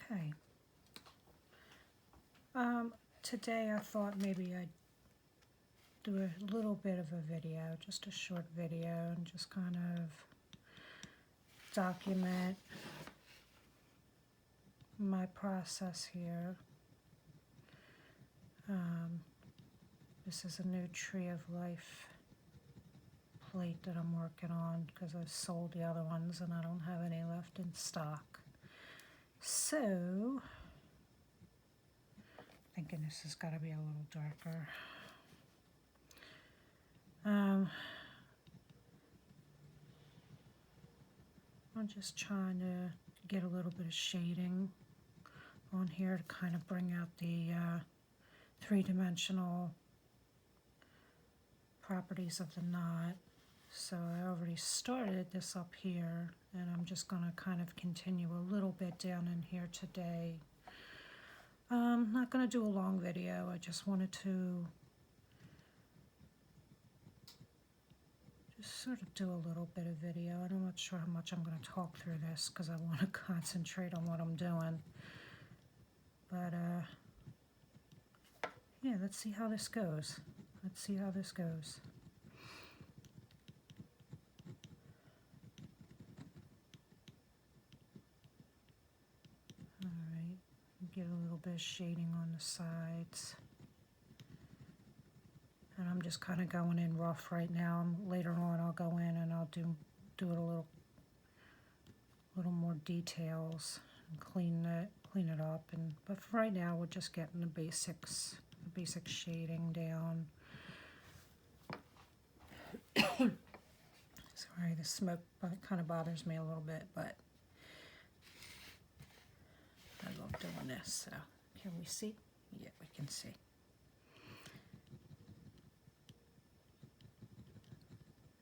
Okay. Today I thought maybe I'd do a little bit of a video, just a short video, and just kind of document my process here. This is a new Tree of Life plate that I'm working on because I sold the other ones and I don't have any left in stock. So, thinking this has got to be a little darker. I'm just trying to get a little bit of shading on here to kind of bring out the three-dimensional properties of the knot. So I already started this up here, and I'm just going to kind of continue a little bit down in here today. I'm not going to do a long video. I just wanted to just sort of do a little bit of video. I'm not sure how much I'm going to talk through this because I want to concentrate on what I'm doing. But yeah, let's see how this goes. Let's see how this goes. Alright, get a little bit of shading on the sides. And I'm just kind of going in rough right now. Later on I'll go in and I'll do it a little more details and clean it up. But for right now we're just getting the basic shading down. Sorry, the smoke kind of bothers me a little bit, but I love doing this. So can we see? Yeah, we can see.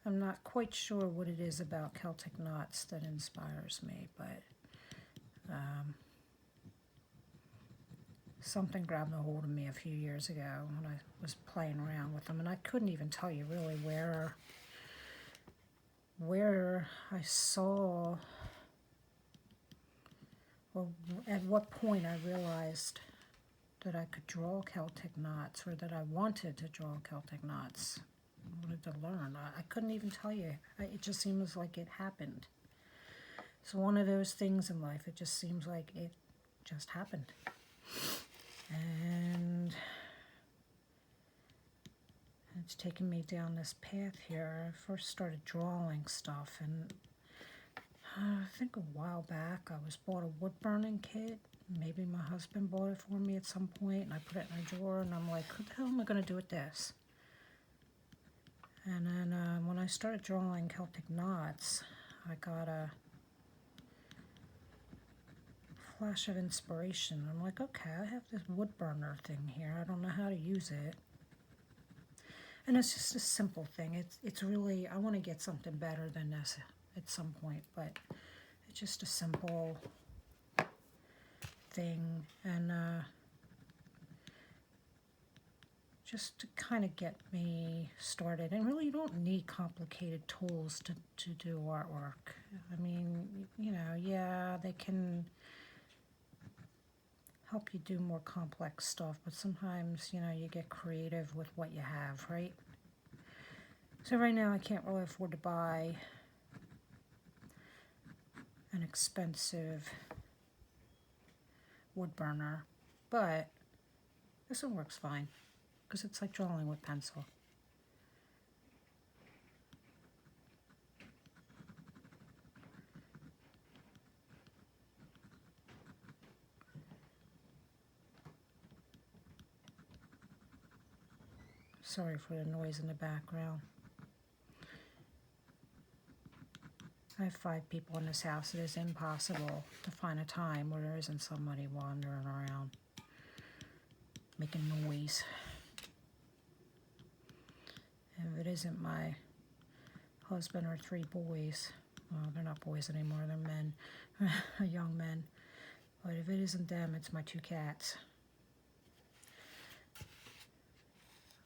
I'm not quite sure what it is about Celtic knots that inspires me, but something grabbed a hold of me a few years ago when I was playing around with them, and I couldn't even tell you really where I saw, or at what point I realized that I could draw Celtic knots, or that I wanted to draw Celtic knots. I wanted to learn. I couldn't even tell you. It just seems like it happened. It's one of those things in life. It just seems like it just happened. And it's taken me down this path here. I first started drawing stuff, and I think a while back I was bought a wood burning kit. Maybe my husband bought it for me at some point, and I put it in a drawer, and I'm like, what the hell am I going to do with this? And then when I started drawing Celtic knots, I got a flash of inspiration. I'm like, okay, I have this wood burner thing here. I don't know how to use it. And it's just a simple thing. It's really, I want to get something better than this at some point, but it's just a simple thing. And just to kind of get me started. And really, you don't need complicated tools to do artwork. I mean, you know, yeah, they can help you do more complex stuff, but sometimes, you know, you get creative with what you have, right? So right now I can't really afford to buy an expensive wood burner, but this one works fine because it's like drawing with pencil. Sorry for the noise in the background. I have 5 people in this house. It is impossible to find a time where there isn't somebody wandering around making noise. And if it isn't my husband or 3 boys, well, they're not boys anymore, they're men, young men. But if it isn't them, it's my 2 cats.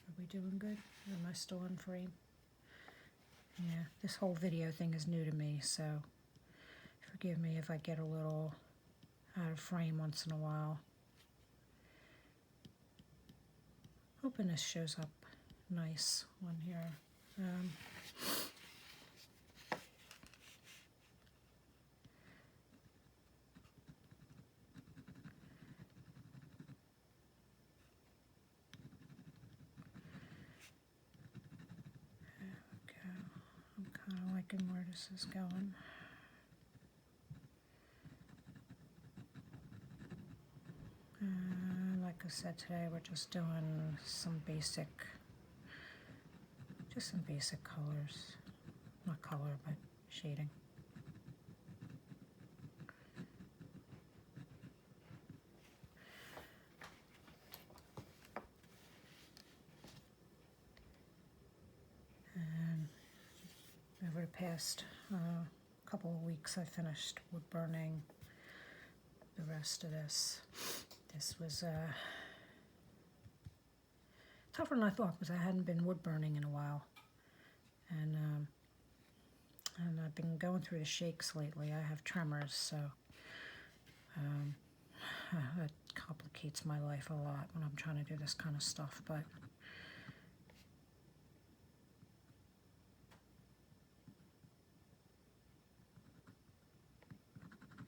Are we doing good? Am I still in frame? Yeah, this whole video thing is new to me, so forgive me if I get a little out of frame once in a while. Hoping this shows up nice on here. Okay, I'm kind of liking where this is going. Like I said today, we're just doing some basic colors. Not color, but shading. And over the past couple of weeks, I finished wood burning the rest of this. This was tougher than I thought because I hadn't been wood burning in a while. And I've been going through the shakes lately. I have tremors, so that complicates my life a lot when I'm trying to do this kind of stuff. But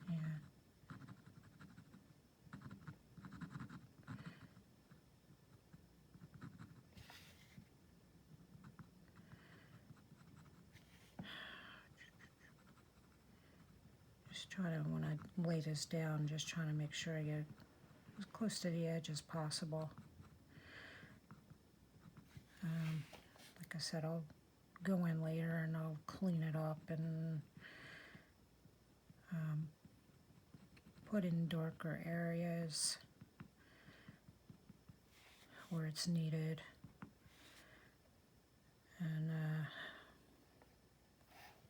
yeah. Just trying to, when I lay this down, just trying to make sure I get as close to the edge as possible. Like I said, I'll go in later and I'll clean it up and put in darker areas where it's needed. And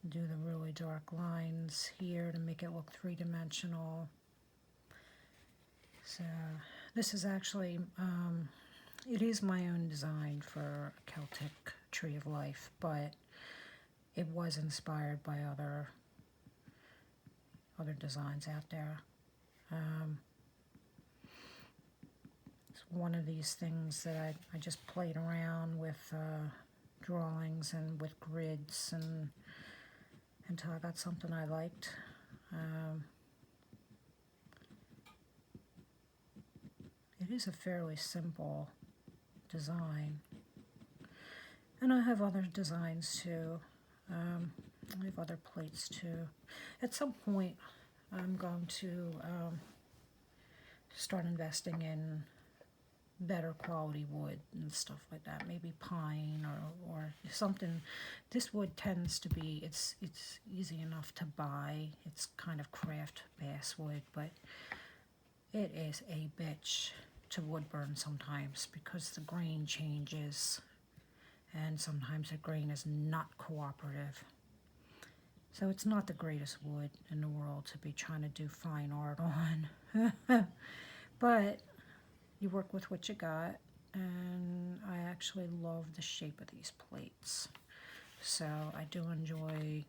do the really dark lines here to make it look three-dimensional. So this is actually, it is my own design for Celtic Tree of Life, but it was inspired by other designs out there. It's one of these things that I just played around with drawings and with grids and until I got something I liked. It is a fairly simple design. And I have other designs too. I have other plates too. At some point, I'm going to start investing in better quality wood and stuff like that. Maybe pine or something. This wood tends to be, it's easy enough to buy. It's kind of craft basswood, but it is a bitch to wood burn sometimes because the grain changes and sometimes the grain is not cooperative. So it's not the greatest wood in the world to be trying to do fine art on. But you work with what you got, and I actually love the shape of these plates. So I do enjoy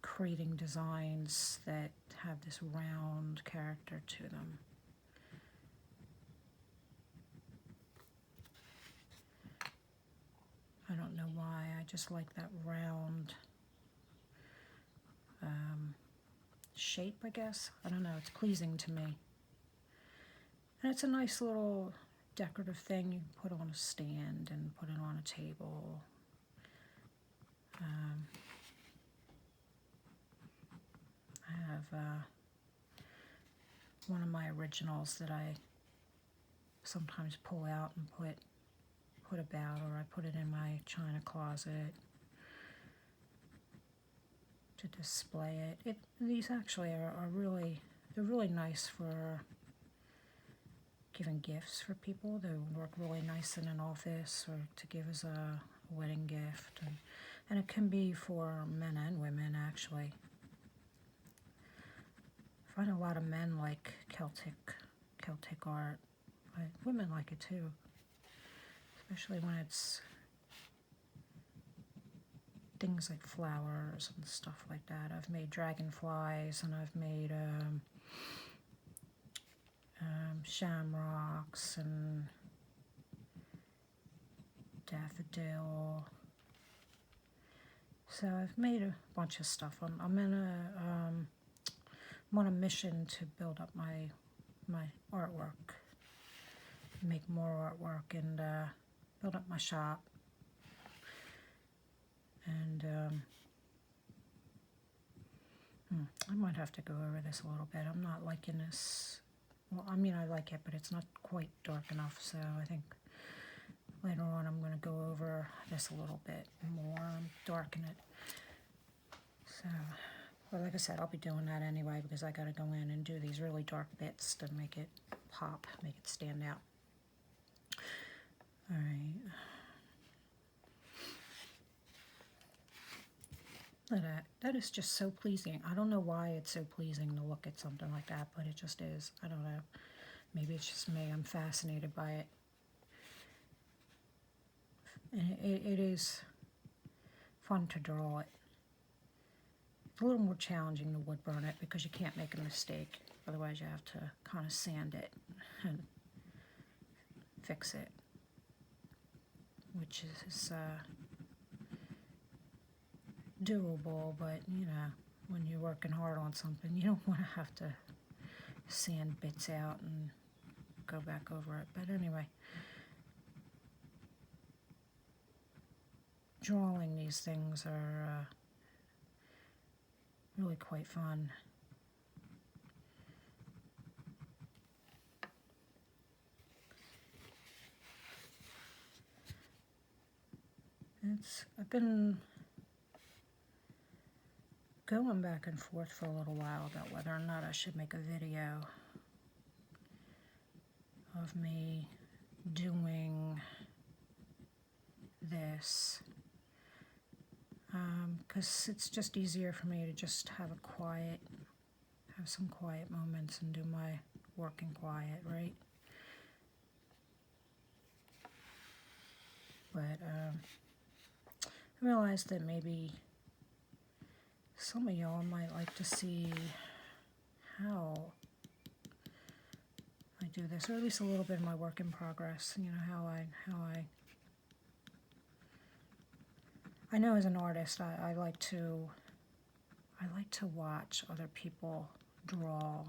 creating designs that have this round character to them. I don't know why, I just like that round shape, I guess. I don't know, it's pleasing to me. And it's a nice little decorative thing you can put on a stand and put it on a table. I have one of my originals that I sometimes pull out and put about, or I put it in my china closet to display it. These actually are really, they're really nice for giving gifts for people. They work really nice in an office or to give as a wedding gift. And it can be for men and women, actually. I find a lot of men like Celtic art, but women like it too. Especially when it's things like flowers and stuff like that. I've made dragonflies, and I've made shamrocks and daffodil. So I've made a bunch of stuff. I'm on a mission to build up my artwork, make more artwork, and build up my shop. And I might have to go over this a little bit. I'm not liking this. Well, I mean, I like it, but it's not quite dark enough, so I think later on I'm going to go over this a little bit more and darken it. So, but like I said, I'll be doing that anyway because I got to go in and do these really dark bits to make it pop, make it stand out. All right. That is just so pleasing. I don't know why it's so pleasing to look at something like that, but it just is. I don't know. Maybe it's just me. I'm fascinated by it. And it is fun to draw it. It's a little more challenging to wood burn it because you can't make a mistake. Otherwise you have to kind of sand it and fix it, which is doable, but you know, when you're working hard on something, you don't want to have to sand bits out and go back over it. But anyway, drawing these things are really quite fun. I've been going back and forth for a little while about whether or not I should make a video of me doing this, because it's just easier for me to just have some quiet moments and do my work in quiet, right? But I realized that maybe some of y'all might like to see how I do this, or at least a little bit of my work in progress. You know, how I know as an artist, I like to watch other people draw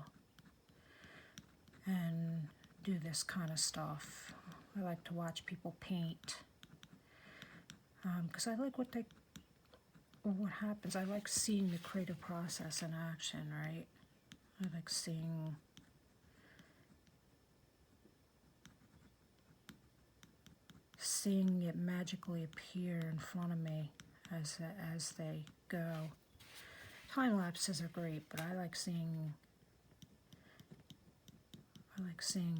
and do this kind of stuff. I like to watch people paint because I like what happens. I like seeing the creative process in action, right? I like seeing it magically appear in front of me as they go. Time lapses are great, but I like seeing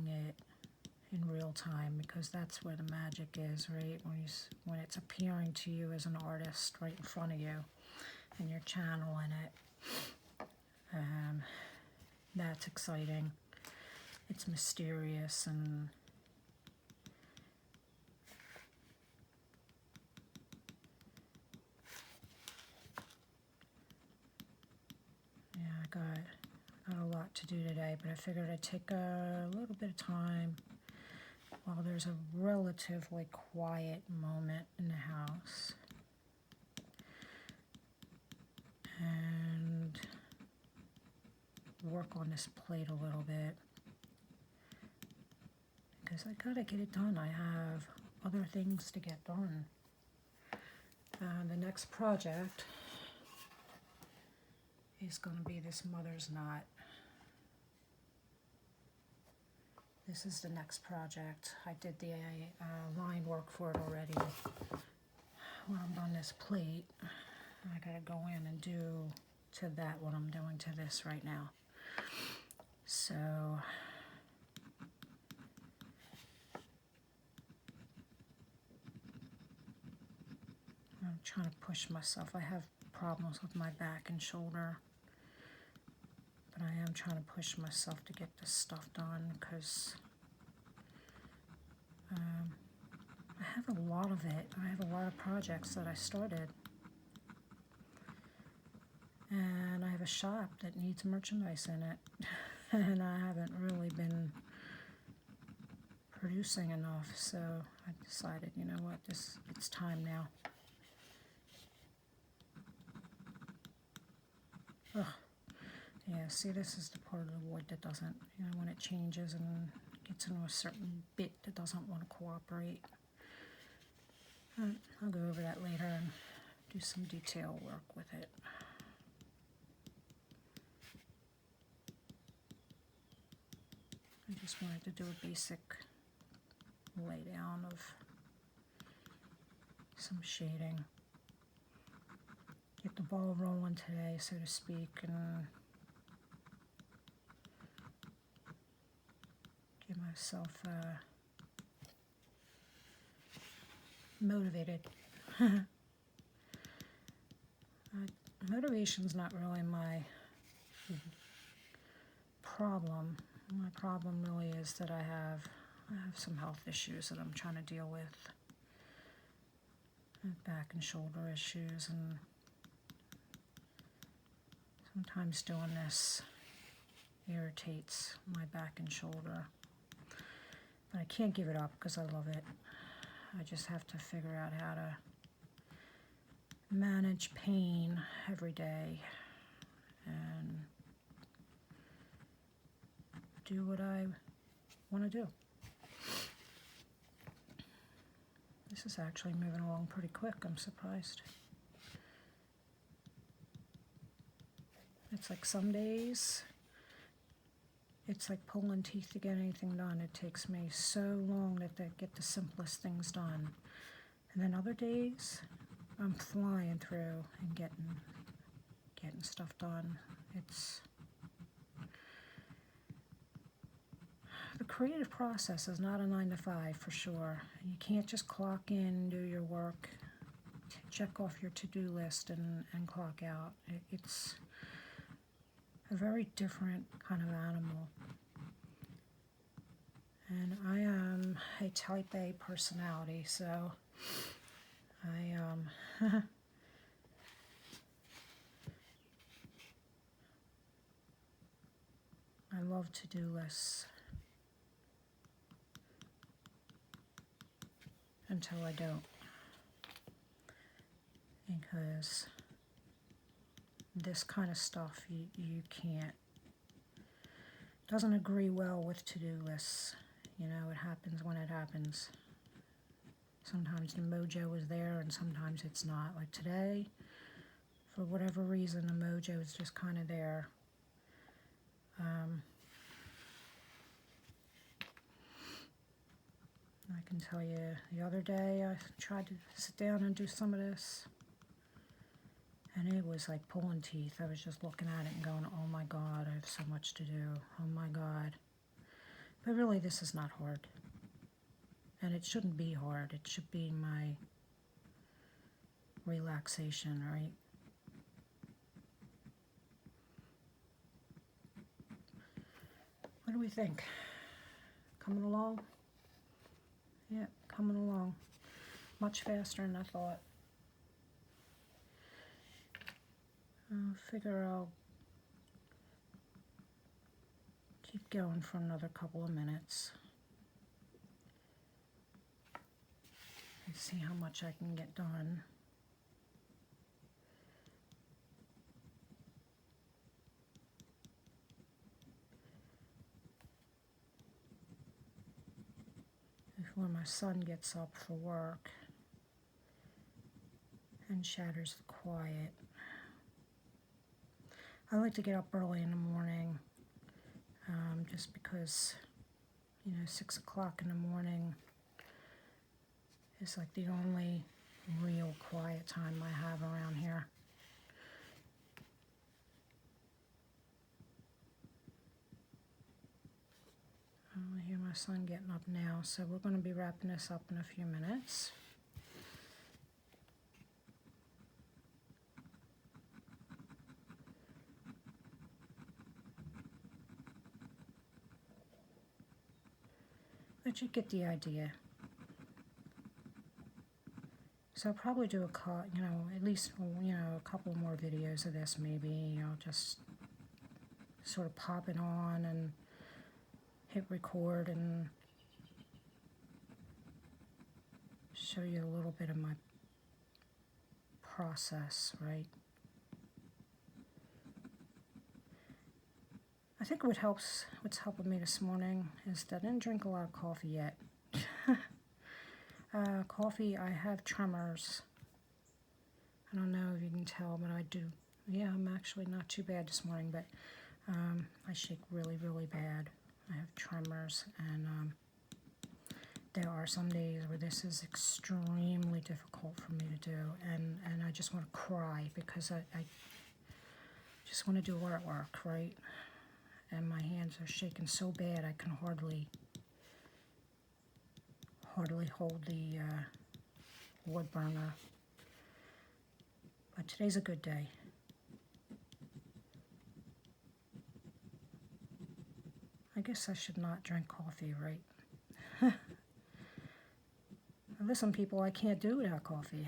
it in real time because that's where the magic is, right? When it's appearing to you as an artist right in front of you, and you're channeling it. That's exciting. It's mysterious and yeah, I got a lot to do today, but I figured I'd take a little bit of time while there's a relatively quiet moment in the house and work on this plate a little bit because I gotta get it done. I have other things to get done. The next project is going to be this mother's knot. This is the next project. I did the line work for it already. When I'm on this plate, I gotta go in and do to that what I'm doing to this right now. So I'm trying to push myself. I have problems with my back and shoulder, but I am trying to push myself to get this stuff done because I have a lot of it. I have a lot of projects that I started a shop that needs merchandise in it, and I haven't really been producing enough, so I decided, you know what, it's time now. Ugh. Yeah, see, this is the part of the wood that doesn't, you know, when it changes and gets into a certain bit that doesn't want to cooperate. I'll go over that later and do some detail work with it. I just wanted to do a basic lay down of some shading. Get the ball rolling today, so to speak, and get myself motivated. Motivation's not really my problem. My problem really is that I have some health issues that I'm trying to deal with. I have back and shoulder issues, and sometimes doing this irritates my back and shoulder. But I can't give it up because I love it. I just have to figure out how to manage pain every day and do what I want to do. This is actually moving along pretty quick. I'm surprised. It's like some days, it's like pulling teeth to get anything done. It takes me so long to get the simplest things done. And then other days, I'm flying through and getting stuff done. The creative process is not a 9 to 5 for sure. You can't just clock in, do your work, check off your to-do list and clock out. It's a very different kind of animal. And I am a type A personality, so I I love to-do lists until I don't, because this kind of stuff you can't, doesn't agree well with to-do lists. You know, it happens when it happens. Sometimes the mojo is there and sometimes it's not. Like today, for whatever reason, the mojo is just kind of there. I can tell you, the other day I tried to sit down and do some of this, and it was like pulling teeth. I was just looking at it and going, oh my God, I have so much to do. Oh my God. But really, this is not hard. And it shouldn't be hard. It should be my relaxation, right? What do we think? Coming along? Yeah, coming along. Much faster than I thought. I figure I'll keep going for another couple of minutes and see how much I can get done. Before my son gets up for work and shatters the quiet. I like to get up early in the morning, just because, 6 o'clock in the morning is like the only real quiet time I have around here. I hear my son getting up now, so we're going to be wrapping this up in a few minutes. But you get the idea. So I'll probably do at least, a couple more videos of this maybe. I'll just sort of pop it on and hit record and show you a little bit of my process, right? I think what's helping me this morning is that I didn't drink a lot of coffee yet. Coffee, I have tremors. I don't know if you can tell, but I do. Yeah, I'm actually not too bad this morning, but I shake really, really bad. I have tremors, and there are some days where this is extremely difficult for me to do, and I just want to cry because I just want to do artwork, right? And my hands are shaking so bad I can hardly hold the wood burner. But today's a good day. I guess I should not drink coffee, right? Listen, people, I can't do without coffee.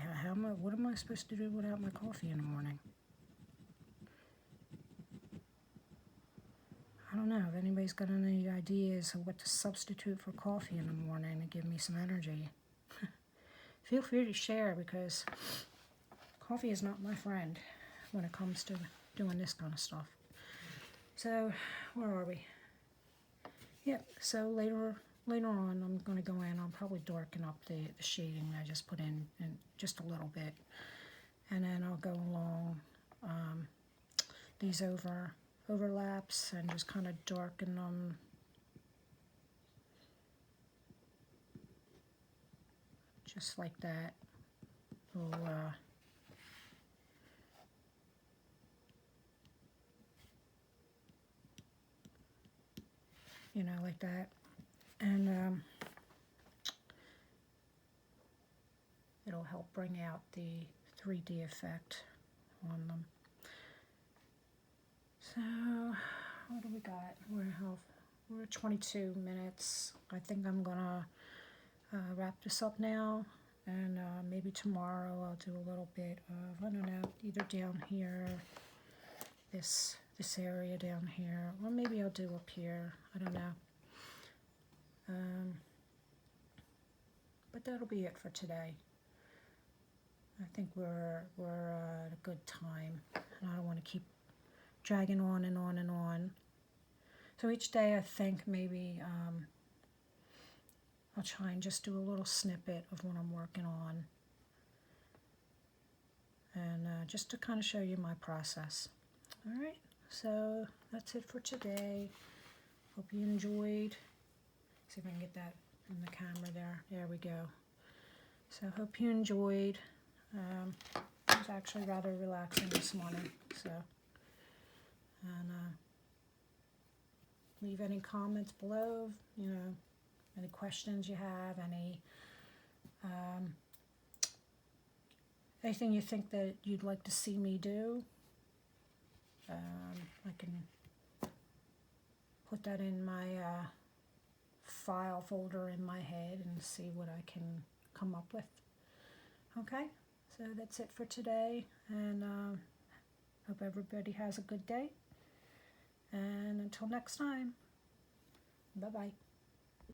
What am I supposed to do without my coffee in the morning? I don't know if anybody's got any ideas of what to substitute for coffee in the morning to give me some energy. Feel free to share, because coffee is not my friend when it comes to doing this kind of stuff. So, where are we? Yep, so later on I'm going to go in, I'll probably darken up the shading I just put in just a little bit. And then I'll go along these overlaps and just kind of darken them. Just like that. Little, like that. And it'll help bring out the 3D effect on them. So, what do we got? We're at 22 minutes. I think I'm gonna wrap this up now, and maybe tomorrow I'll do a little bit of, I don't know, either down here, this area down here, or maybe I'll do up here. I don't know. But that'll be it for today. I think we're at a good time, and I don't want to keep dragging on and on and on. So each day I think maybe I'll try and just do a little snippet of what I'm working on, and just to kind of show you my process. All right, so that's it for today. Hope you enjoyed. See if I can get that in the camera there. There we go. So hope you enjoyed. It was actually rather relaxing this morning. So, and leave any comments below. Any questions you have, anything you think that you'd like to see me do. I can put that in my file folder in my head and see what I can come up with. Okay, so that's it for today, and hope everybody has a good day, and until next time, bye-bye.